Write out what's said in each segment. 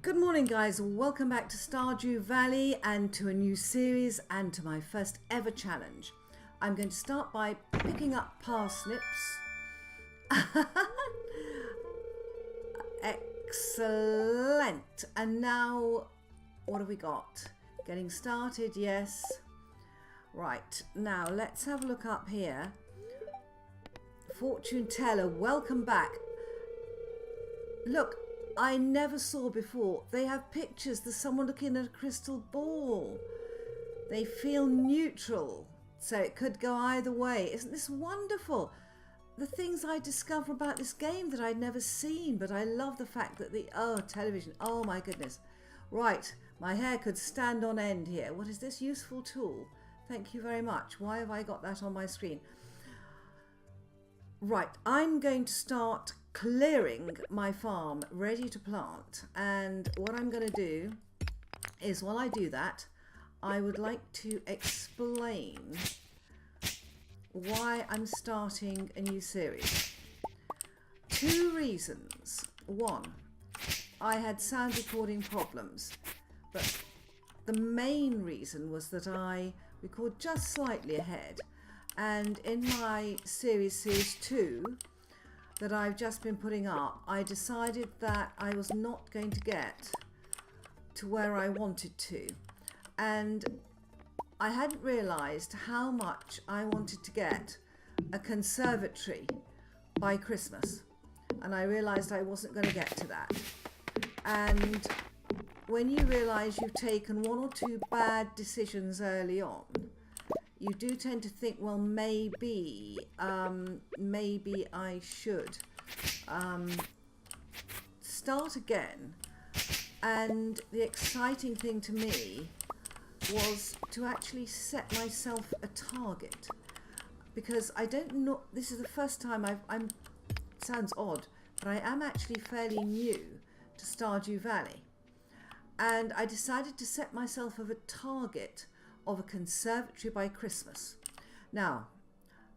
Good morning guys, welcome back to Stardew Valley and to a new series and to my first ever challenge. I'm going to start by picking up parsnips. Excellent. And now, what have we got? Getting started, yes. Right, now let's have a look up here. Fortune teller, welcome back. Look, I never saw before. They have pictures. There's someone looking at a crystal ball. They feel neutral, so it could go either way. Isn't this wonderful? The things I discover about this game that I'd never seen, but I love the fact that television, oh my goodness. Right, my hair could stand on end here. What is this useful tool? Thank you very much. Why have I got that on my screen? Right, I'm going to start clearing my farm ready to plant, and what I'm going to do is, while I do that, I would like to explain why I'm starting a new series. Two reasons. One, I had sound recording problems, but the main reason was that I record just slightly ahead, and in my series 2 that I've just been putting up, I decided that I was not going to get to where I wanted to, and I hadn't realized how much I wanted to get a conservatory by Christmas, and I realized I wasn't going to get to that. And when you realize you've taken one or two bad decisions early on, you do tend to think, well, maybe I should start again. And the exciting thing to me was to actually set myself a target, because I don't know, this is the first time I'm sounds odd, but I am actually fairly new to Stardew Valley, and I decided to set myself a target of a conservatory by Christmas. Now,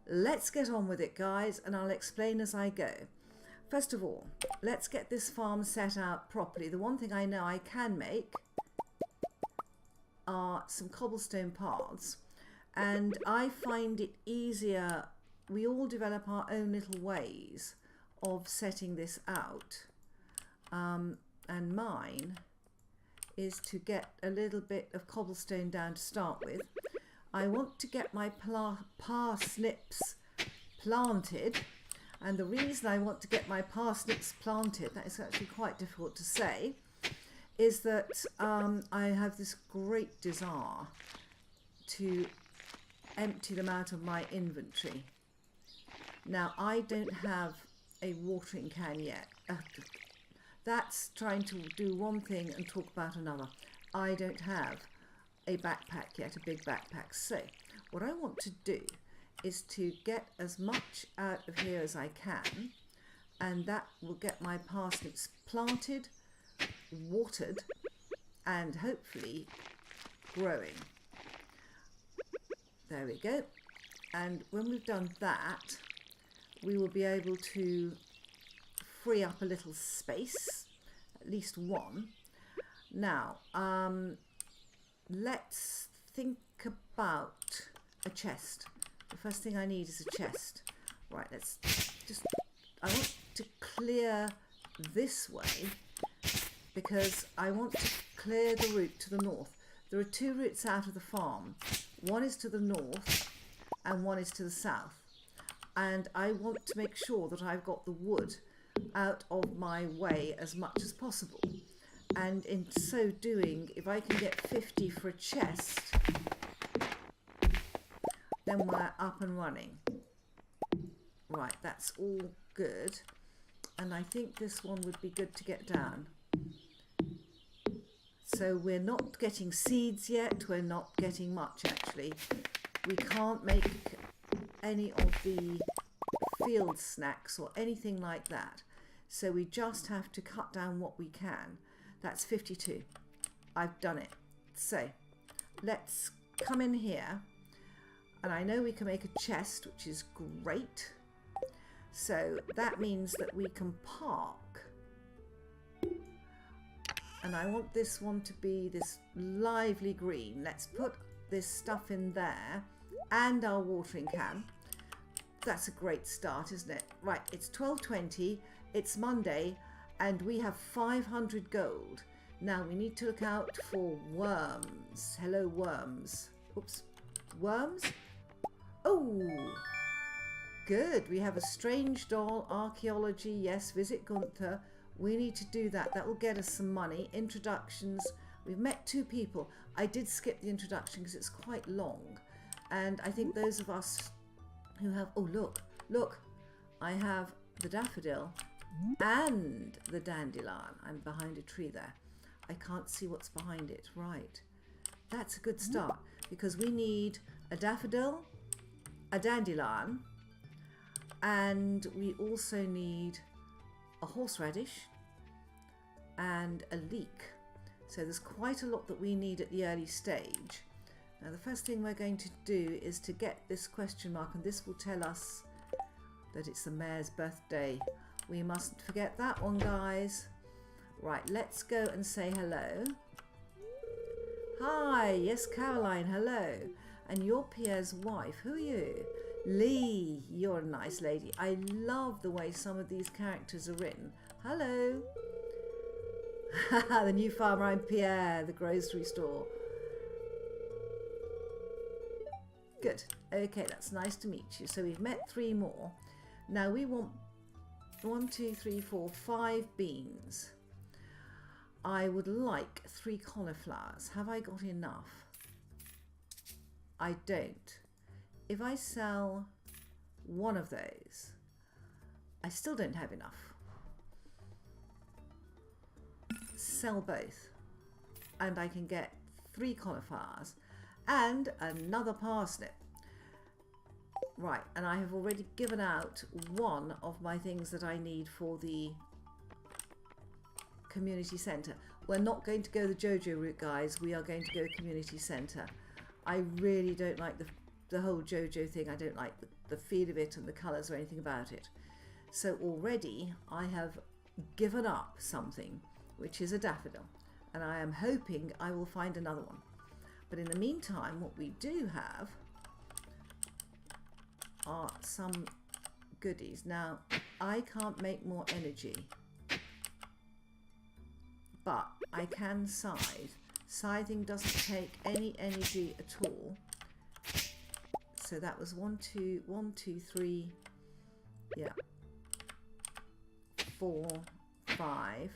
let's get on with it, guys, and I'll explain as I go. First of all, let's get this farm set out properly. The one thing I know I can make are some cobblestone paths, and I find it easier. We all develop our own little ways of setting this out, and mine is to get a little bit of cobblestone down to start with. I want to get my parsnips planted, and the reason I want to get my parsnips planted, that is actually quite difficult to say, is that I have this great desire to empty them out of my inventory. Now, I don't have a watering can yet. That's trying to do one thing and talk about another. I don't have a backpack yet, a big backpack. So what I want to do is to get as much out of here as I can, and that will get my parsnips planted, watered, and hopefully growing. There we go. And when we've done that, we will be able to free up a little space, at least one. Now, let's think about a chest. The first thing I need is a chest. Right, let's just, I want to clear this way because I want to clear the route to the north. There are two routes out of the farm. One is to the north and one is to the south. And I want to make sure that I've got the wood out of my way as much as possible, and in so doing, if I can get 50 for a chest, then we're up and running. Right, that's all good, and I think this one would be good to get down. So we're not getting seeds yet, we're not getting much actually. We can't make any of the field snacks or anything like that, so we just have to cut down what we can. That's 52. I've done it. So let's come in here, and I know we can make a chest, which is great. So that means that we can park And I want this one to be this lively green. Let's put this stuff in there and our watering can. That's a great start, isn't it? Right, it's 12:20, it's Monday, and we have 500 gold. Now we need to look out for worms. Hello, worms. Oops, worms? Oh, good. We have a strange doll, archaeology, yes, visit Gunther. We need to do that. That will get us some money. Introductions. We've met 2 people. I did skip the introduction because it's quite long. And I think those of us who have... Oh, look. I have the daffodil and the dandelion. I'm behind a tree there. I can't see what's behind it. Right. That's a good start because we need a daffodil, a dandelion, and we also need a horseradish and a leek. So there's quite a lot that we need at the early stage. Now the first thing we're going to do is to get this question mark, and this will tell us that it's the mayor's birthday. We mustn't forget that one, guys. Right, let's go and say hello. Hi, yes, Caroline, hello. And you're Pierre's wife. Who are you? Lee, you're a nice lady. I love the way some of these characters are written. Hello. The new farmer, I'm Pierre, the grocery store. Good. Okay, that's nice to meet you. So we've met 3 more. Now we want 1, 2, 3, 4, 5 beans. I would like 3 cauliflowers. Have I got enough? I don't. If I sell one of those, I still don't have enough. Sell both, and I can get 3 cauliflowers and another parsnip. Right, and I have already given out one of my things that I need for the community centre. We're not going to go the JoJo route, guys. We are going to go community centre. I really don't like the whole JoJo thing. I don't like the feel of it and the colours or anything about it. So already I have given up something, which is a daffodil, and I am hoping I will find another one. But in the meantime, what we do have are some goodies. Now, I can't make more energy, but I can scythe. Scything doesn't take any energy at all. So that was 1, 2, 3, yeah, 4, 5.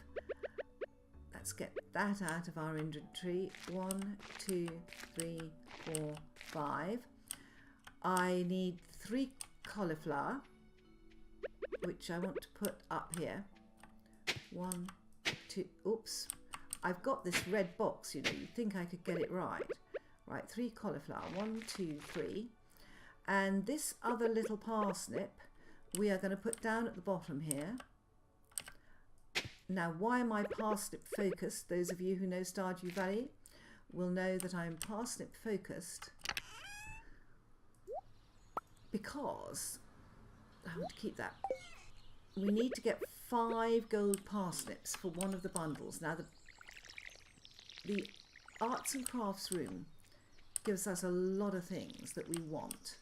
Let's get that out of our inventory. 1, 2, 3, 4, 5. I need 3 cauliflower, which I want to put up here. 1, 2, oops. I've got this red box, you know, you'd think I could get it right. Right, 3 cauliflower, 1, 2, 3. And this other little parsnip, we are going to put down at the bottom here. Now, why am I parsnip focused? Those of you who know Stardew Valley will know that I'm parsnip focused because I want to keep that. We need to get 5 gold parsnips for one of the bundles. Now, the arts and crafts room gives us a lot of things that we want.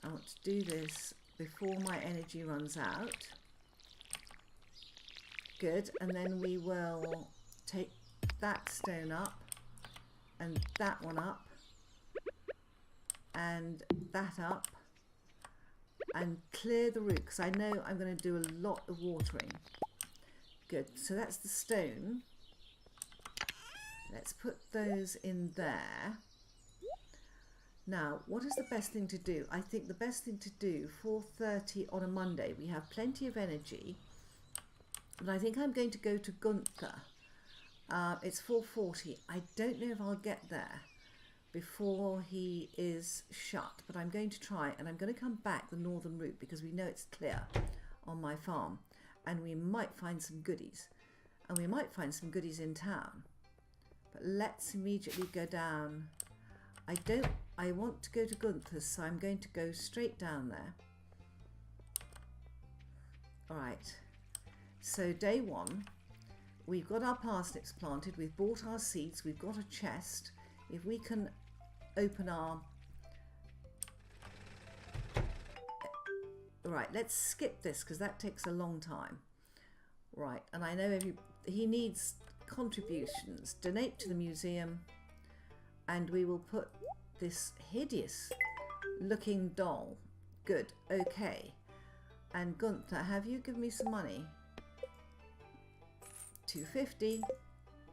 I want to do this before my energy runs out. Good, and then we will take that stone up and that one up and that up and clear the root, because I know I'm going to do a lot of watering. Good, so that's the stone. Let's put those in there. Now, what is the best thing to do? I think the best thing to do, 4:30 on a Monday, we have plenty of energy. And I think I'm going to go to Gunther. It's 4:40. I don't know if I'll get there before he is shut, but I'm going to try, and I'm going to come back the northern route because we know it's clear on my farm, and we might find some goodies, and we might find some goodies in town. But let's immediately go down. I want to go to Gunther's, so I'm going to go straight down there. All right. So day 1, we've got our parsnips planted, we've bought our seeds, we've got a chest. If we can open our... Right, let's skip this because that takes a long time. Right, and I know he needs contributions. Donate to the museum, and we will put this hideous looking doll. Good, okay. And Gunther, have you given me some money? 250.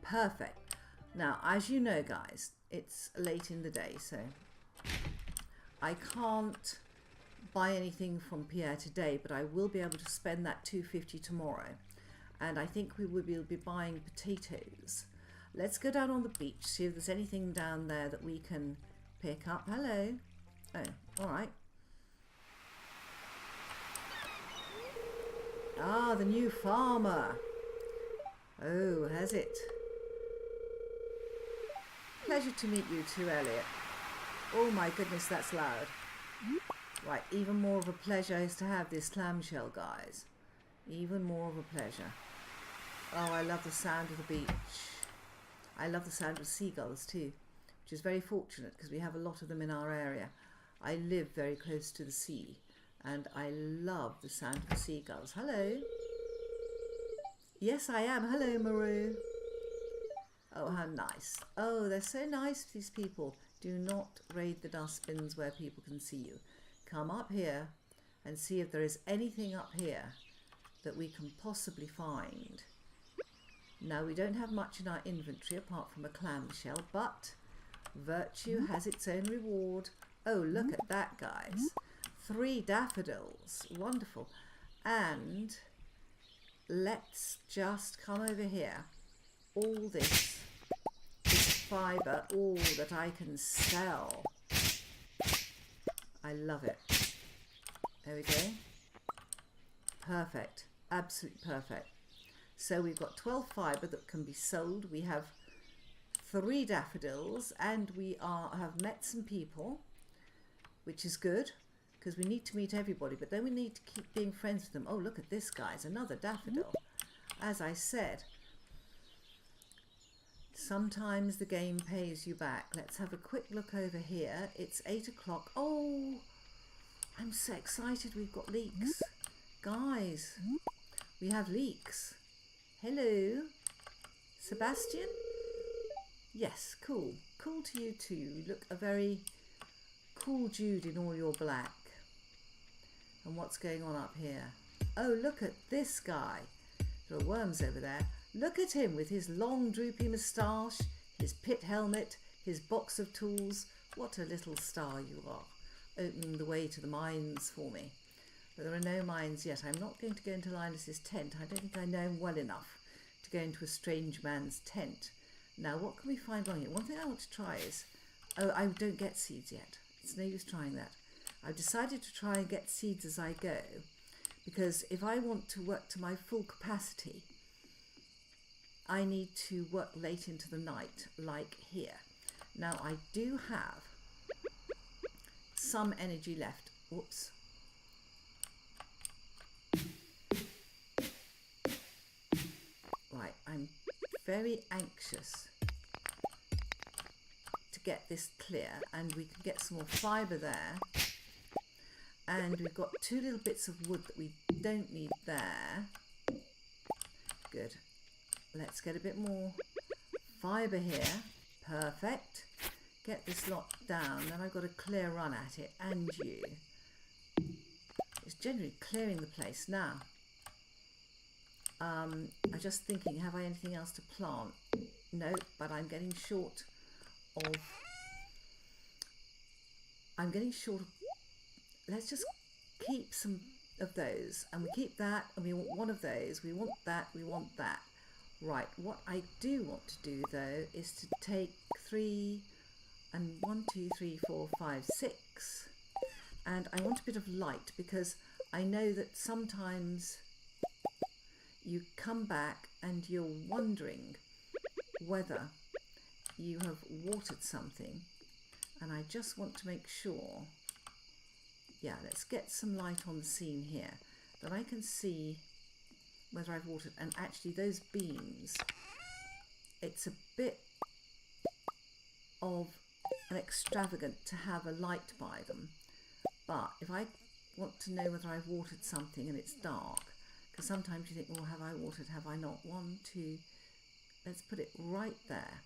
Perfect. Now, as you know, guys, it's late in the day, so I can't buy anything from Pierre today, but I will be able to spend that 250 tomorrow. And I think we will be buying potatoes. Let's go down on the beach, see if there's anything down there that we can pick up. Hello. Oh, all right. Ah, the new farmer. Oh, has it? Pleasure to meet you too, Elliot. Oh my goodness, that's loud. Right, even more of a pleasure is to have this clamshell, guys. Even more of a pleasure. Oh, I love the sound of the beach. I love the sound of seagulls too, which is very fortunate because we have a lot of them in our area. I live very close to the sea and I love the sound of the seagulls. Hello. Yes, I am. Hello, Maru. Oh, how nice. Oh, they're so nice, these people. Do not raid the dustbins where people can see you. Come up here and see if there is anything up here that we can possibly find. Now, we don't have much in our inventory apart from a clamshell, but virtue has its own reward. Oh, look at that, guys. 3 daffodils. Wonderful. And let's just come over here. All this is fibre, all that I can sell. I love it. There we go. Perfect. Absolutely perfect. So we've got 12 fibre that can be sold. We have 3 daffodils and we have met some people, which is good because we need to meet everybody, but then we need to keep being friends with them. Oh, look at this, guys. Another daffodil. As I said, sometimes the game pays you back. Let's have a quick look over here. It's 8 o'clock. Oh, I'm so excited. We've got leeks. Guys, we have leeks. Hello, Sebastian? Yes, cool. Cool to you too. You look a very cool dude in all your black. And what's going on up here? Oh, look at this guy. There are worms over there. Look at him with his long droopy moustache, his pit helmet, his box of tools. What a little star you are, opening the way to the mines for me. But there are no mines yet. I'm not going to go into Linus's tent. I don't think I know him well enough to go into a strange man's tent. Now, what can we find along here? One thing I want to try is... Oh, I don't get seeds yet. It's no use trying that. I've decided to try and get seeds as I go, because if I want to work to my full capacity, I need to work late into the night, like here. Now, I do have some energy left. Whoops. Right, I'm very anxious to get this clear, and we can get some more fibre there. And we've got 2 little bits of wood that we don't need there. Good. Let's get a bit more fibre here. Perfect. Get this lot down, then I've got a clear run at it, and you. It's generally clearing the place now. I'm just thinking, have I anything else to plant? No, but I'm getting short of... Let's just keep some of those, and we keep that, and we want one of those, we want that, we want that. Right, what I do want to do though is to take 3 and 1, 2, 3, 4, 5, 6, and I want a bit of light because I know that sometimes you come back and you're wondering whether you have watered something, and I just want to make sure. Yeah, let's get some light on the scene here, that I can see whether I've watered. And actually those beans, it's a bit of an extravagant to have a light by them. But if I want to know whether I've watered something and it's dark, because sometimes you think, well, have I watered, have I not? 1, 2, let's put it right there.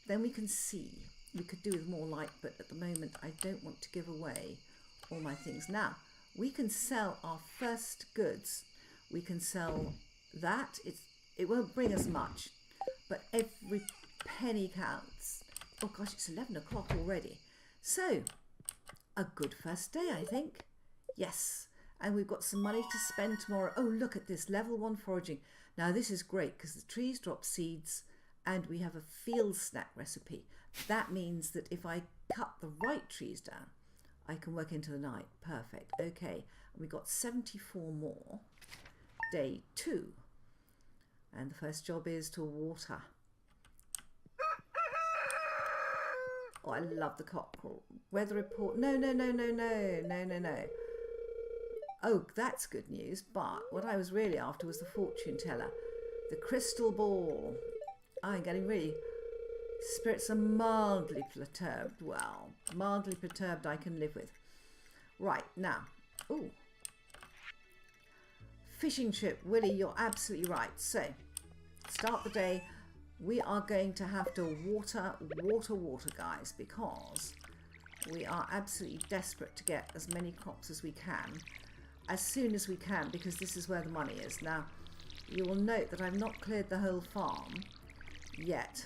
Then we can see. We could do with more light, but at the moment I don't want to give away all my things. Now, we can sell our first goods. We can sell that. It won't bring us much, but every penny counts. Oh gosh, it's 11 o'clock already. So, a good first day, I think. Yes, and we've got some money to spend tomorrow. Oh, look at this, level 1 foraging. Now this is great because the trees drop seeds and we have a field snack recipe. That means that if I cut the right trees down, I can work into the night. Perfect. Okay, we got 74 more. Day 2. And the first job is to water. Oh, I love the cockerel. Weather report. No. Oh, that's good news. But what I was really after was the fortune teller. The crystal ball. I'm getting really... Spirits are mildly perturbed. Well, mildly perturbed I can live with. Right, now. Ooh. Fishing trip. Willie, you're absolutely right. So, start the day. We are going to have to water, guys, because we are absolutely desperate to get as many crops as we can, as soon as we can, because this is where the money is. Now, you will note that I've not cleared the whole farm yet.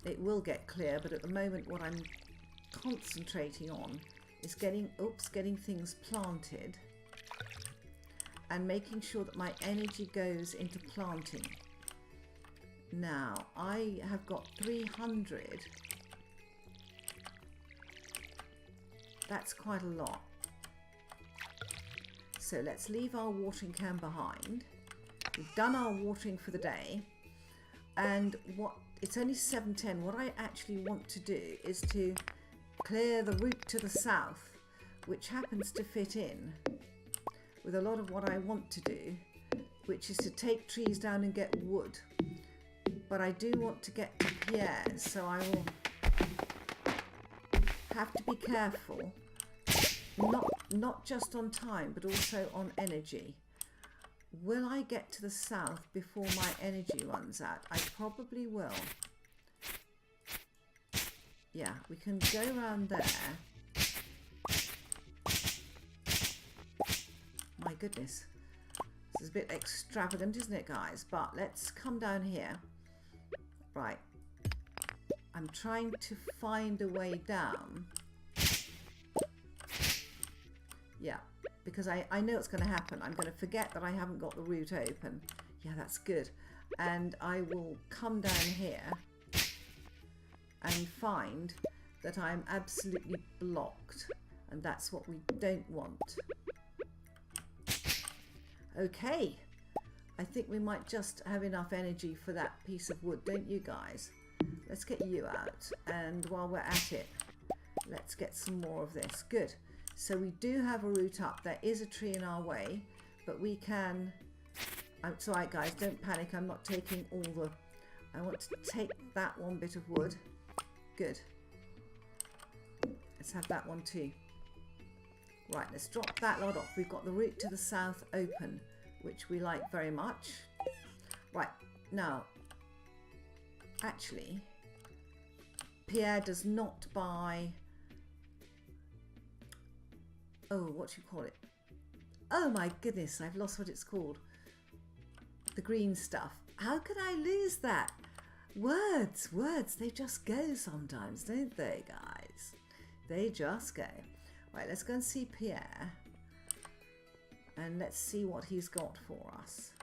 It will get clear, but at the moment what I'm concentrating on is getting things planted and making sure that my energy goes into planting. Now, I have got 300. That's quite a lot. So let's leave our watering can behind. We've done our watering for the day. And it's only 7:10. What I actually want to do is to clear the route to the south, which happens to fit in with a lot of what I want to do, which is to take trees down and get wood. But I do want to get to Pierre's, so I will have to be careful, not just on time, but also on energy. Will I get to the south before my energy runs out? I probably will. Yeah, we can go around there. My goodness. This is a bit extravagant, isn't it, guys? But let's come down here. Right. I'm trying to find a way down. Yeah, because I know it's going to happen. I'm going to forget that I haven't got the route open. Yeah, that's good. And I will come down here and find that I'm absolutely blocked. And that's what we don't want. Okay. I think we might just have enough energy for that piece of wood, don't you guys? Let's get you out. And while we're at it, let's get some more of this. Good. So we do have a route up. There is a tree in our way, but we can... It's all right, guys. Don't panic. I'm not taking all the... I want to take that one bit of wood. Good. Let's have that one too. Right, let's drop that lot off. We've got the route to the south open, which we like very much. Right, now, actually, Pierre does not buy... Oh, what do you call it? Oh my goodness, I've lost what it's called. The green stuff. How can I lose that? Words, they just go sometimes, don't they, guys? They just go. Right, let's go and see Pierre. And let's see what he's got for us.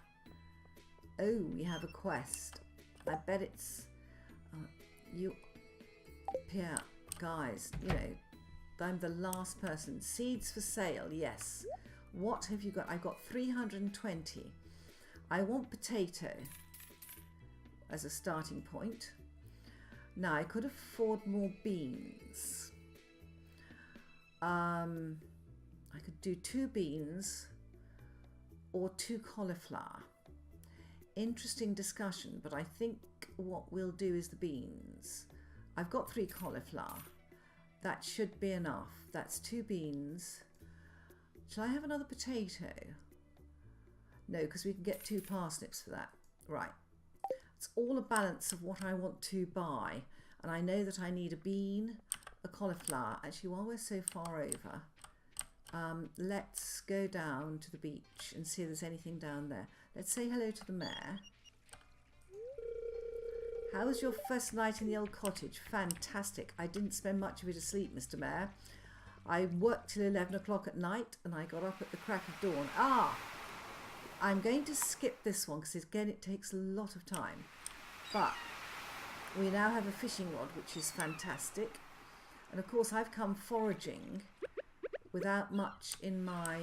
Oh, we have a quest. I bet it's... Pierre, guys, you know, I'm the last person. Seeds for sale, yes. What have you got? I've got 320. I want potato as a starting point. Now, I could afford more beans. I could do 2 beans, or 2 cauliflower? Interesting discussion, but I think what we'll do is the beans. I've got 3 cauliflower. That should be enough. That's 2 beans. Shall I have another potato? No, because we can get 2 parsnips for that. Right. It's all a balance of what I want to buy. And I know that I need a bean, a cauliflower. Actually, while we're so far over, let's go down to the beach and see if there's anything down there. Let's say hello to the mayor. How was your first night in the old cottage? Fantastic. I didn't spend much of it asleep, Mr. Mayor. I worked till 11 o'clock at night and I got up at the crack of dawn. I'm going to skip this one because again it takes a lot of time. But we now have a fishing rod, which is fantastic. And of course I've come foraging without much in my...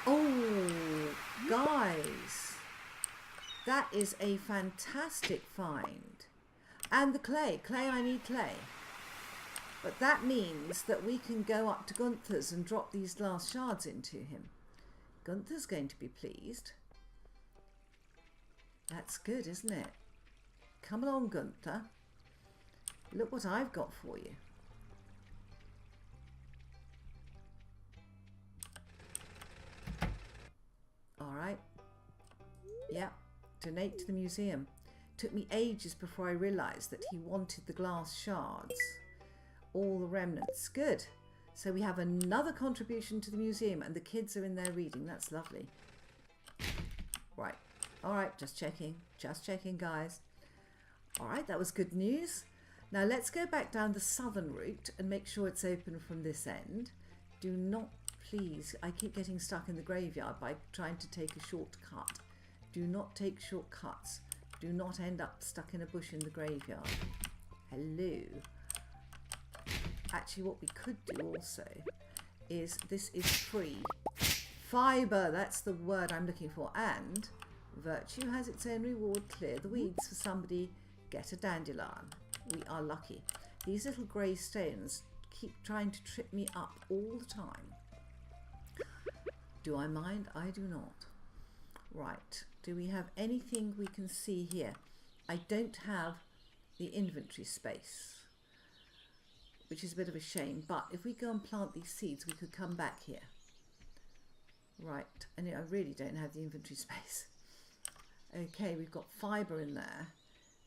Oh, guys, that is a fantastic find. And the clay. Clay, I need clay. But that means that we can go up to Gunther's and drop these glass shards into him. Gunther's going to be pleased. That's good, isn't it? Come along, Gunther. Look what I've got for you. Alright. Yeah. Donate to the museum. Took me ages before I realised that he wanted the glass shards. All the remnants. Good. So we have another contribution to the museum and the kids are in there reading. That's lovely. Right. Alright, just checking. Just checking, guys. Alright, that was good news. Now let's go back down the southern route and make sure it's open from this end. Do not, please, I keep getting stuck in the graveyard by trying to take a shortcut. Do not take shortcuts. Do not end up stuck in a bush in the graveyard. Hello. Actually, what we could do also is, this is free. Fibre, that's the word I'm looking for. And virtue has its own reward. Clear the weeds for somebody. Get a dandelion. We are lucky. These little grey stones keep trying to trip me up all the time. Do I mind? I do not. Right. Do we have anything we can see here? I don't have the inventory space, which is a bit of a shame. But if we go and plant these seeds, we could come back here. Right. And I really don't have the inventory space. Okay, we've got fibre in there.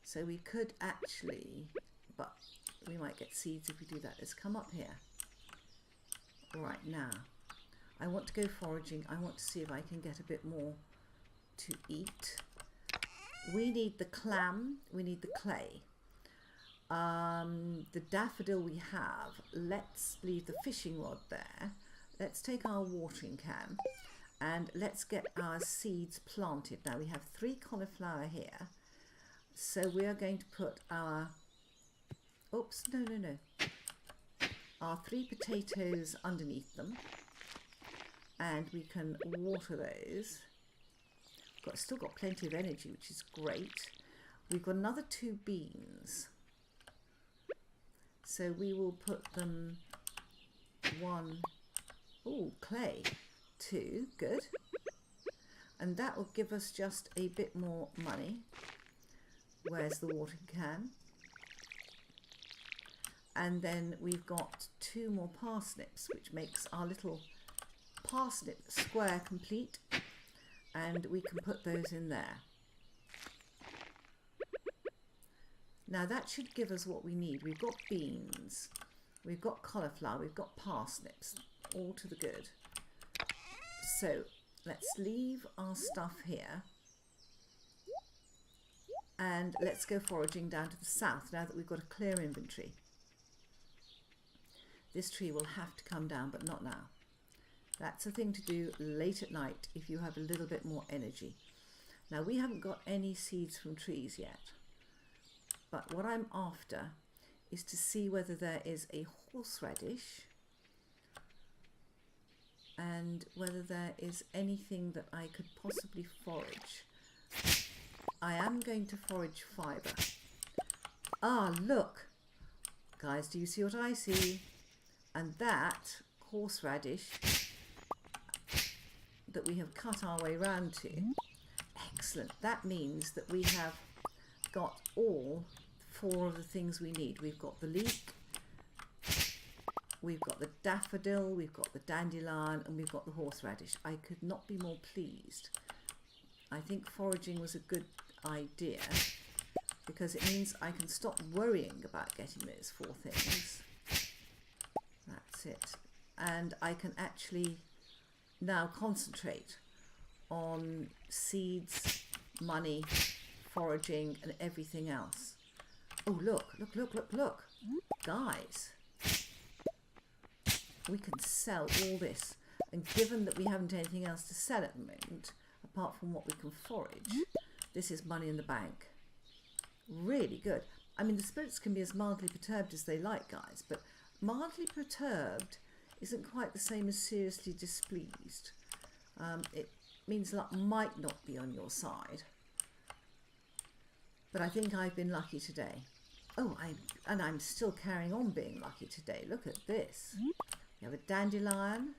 So we could actually, but we might get seeds if we do that. Let's come up here. Right, now, I want to go foraging. I want to see if I can get a bit more to eat. We need the clam. We need the clay. The daffodil we have. Let's leave the fishing rod there. Let's take our watering can and let's get our seeds planted. Now we have 3 cauliflower here. So we are going to put our, oops, no. Our 3 potatoes underneath them. And we can water those. Still got plenty of energy, which is great. We've got another 2 beans. So we will put them 1, oh, clay, 2, good. And that will give us just a bit more money. Where's the watering can? And then we've got 2 more parsnips, which makes our little parsnip square complete. And we can put those in there. Now that should give us what we need. We've got beans, we've got cauliflower, we've got parsnips, all to the good. So let's leave our stuff here. And let's go foraging down to the south now that we've got a clear inventory. This tree will have to come down, but not now. That's a thing to do late at night if you have a little bit more energy. Now we haven't got any seeds from trees yet. But what I'm after is to see whether there is a horseradish and whether there is anything that I could possibly forage. I am going to forage fibre. Ah, look. Guys, do you see what I see? And that horseradish that we have cut our way round to. Excellent. That means that we have got all 4 of the things we need. We've got the leek, we've got the daffodil, we've got the dandelion, and we've got the horseradish. I could not be more pleased. I think foraging was a good idea because it means I can stop worrying about getting those 4 things. That's it. And I can actually now concentrate on seeds, money, foraging, and everything else. Oh, look, look, look, look, look. Guys, we can sell all this. And given that we haven't anything else to sell at the moment, apart from what we can forage, this is money in the bank. Really good. I mean, the spirits can be as mildly perturbed as they like, guys, but mildly perturbed isn't quite the same as seriously displeased. It means luck might not be on your side. But I think I've been lucky today. Oh, I'm still carrying on being lucky today. Look at this. We have a dandelion,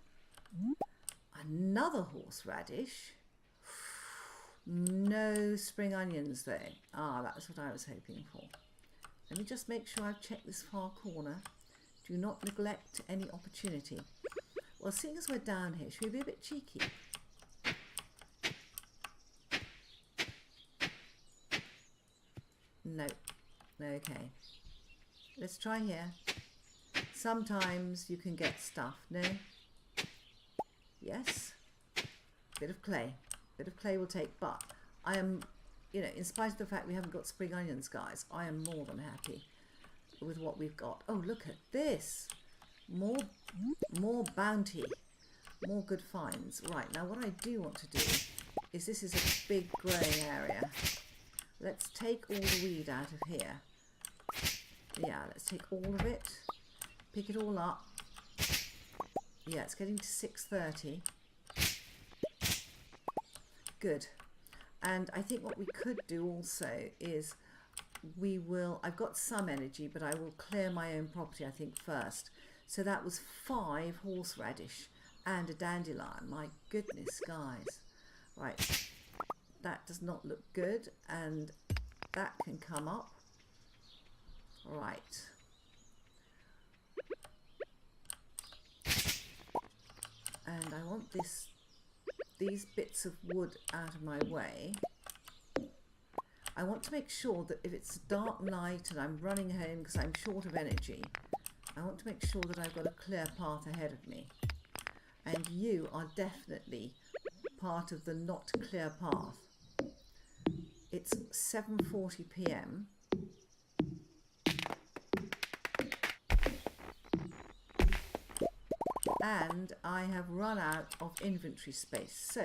another horseradish. No spring onions though. Ah, that's what I was hoping for. Let me just make sure I've checked this far corner. Do not neglect any opportunity. Well, seeing as we're down here, should we be a bit cheeky? No. Okay. Let's try here. Sometimes you can get stuff. No? Yes? Bit of clay. Bit of clay will take, but I am, you know, in spite of the fact we haven't got spring onions, guys, I am more than happy with what we've got. Oh, look at this. More bounty. More good finds. Right, now what I do want to do is, this is a big grey area. Let's take all the weed out of here. Yeah, let's take all of it. Pick it all up. Yeah, it's getting to 6:30. Good. And I think what we could do also is I've got some energy, but I will clear my own property, I think, first. So that was 5 horseradish and a dandelion. My goodness, guys. Right. That does not look good, and that can come up. Right. And I want these bits of wood out of my way. I want to make sure that if it's a dark night and I'm running home because I'm short of energy, I want to make sure that I've got a clear path ahead of me. And you are definitely part of the not clear path. It's 7:40 p.m. and I have run out of inventory space. So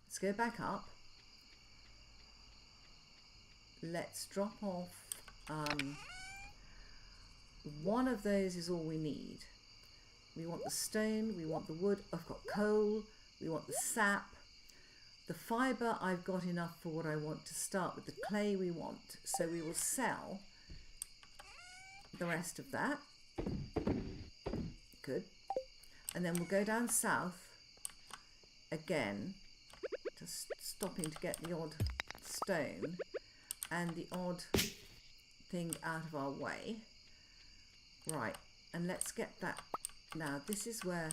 let's go back up. Let's drop off. One of those is all we need. We want the stone, we want the wood, I've got coal, we want the sap. The fibre, I've got enough for what I want to start with. The clay we want. So we will sell the rest of that. Good. And then we'll go down south again, just stopping to get the odd stone and the odd thing out of our way. Right, and let's get that. Now this is where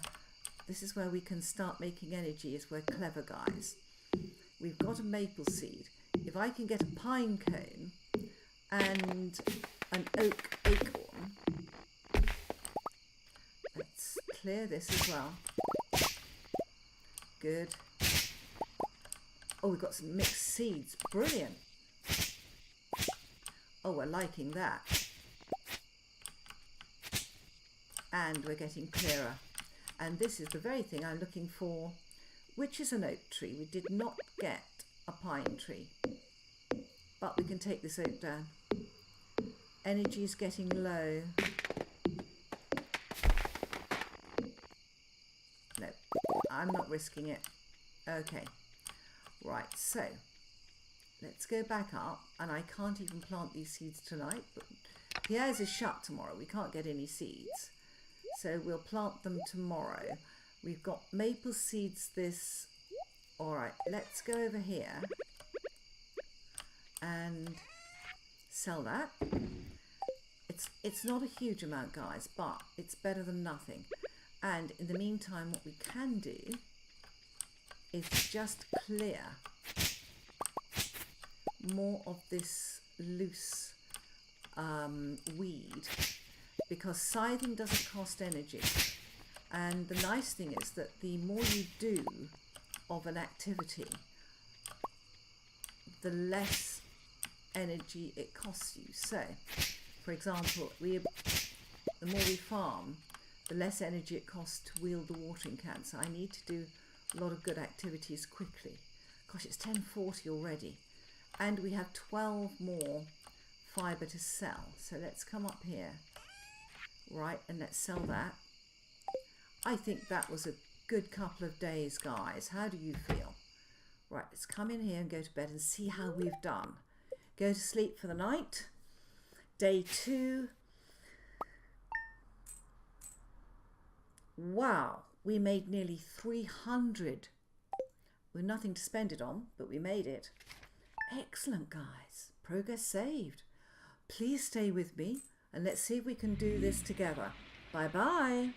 we can start making energy, is we're clever, guys. We've got a maple seed. If I can get a pine cone and an oak acorn, let's clear this as well. Good. Oh, we've got some mixed seeds. Brilliant. Oh, we're liking that. And we're getting clearer. And this is the very thing I'm looking for, which is an oak tree. We did not get a pine tree, but we can take this oak down. Energy is getting low. No, I'm not risking it. Okay, right, so let's go back up, and I can't even plant these seeds tonight, but Pierre's is shut tomorrow. We can't get any seeds. So we'll plant them tomorrow. We've got maple seeds this All right, let's go over here and sell that. It's not a huge amount, guys, but it's better than nothing. And in the meantime, what we can do is just clear more of this loose weed, because scything doesn't cost energy. And the nice thing is that the more you do of an activity, the less energy it costs you. So, for example, the more we farm, the less energy it costs to wield the watering can. So I need to do a lot of good activities quickly. Gosh, it's 10:40 already. And we have 12 more fibre to sell. So let's come up here, right, and let's sell that. I think that was a good couple of days, guys. How do you feel? Right, let's come in here and go to bed and see how we've done. Go to sleep for the night. Day 2. Wow, we made nearly 300. With nothing to spend it on, but we made it. Excellent, guys. Progress saved. Please stay with me and let's see if we can do this together. Bye-bye.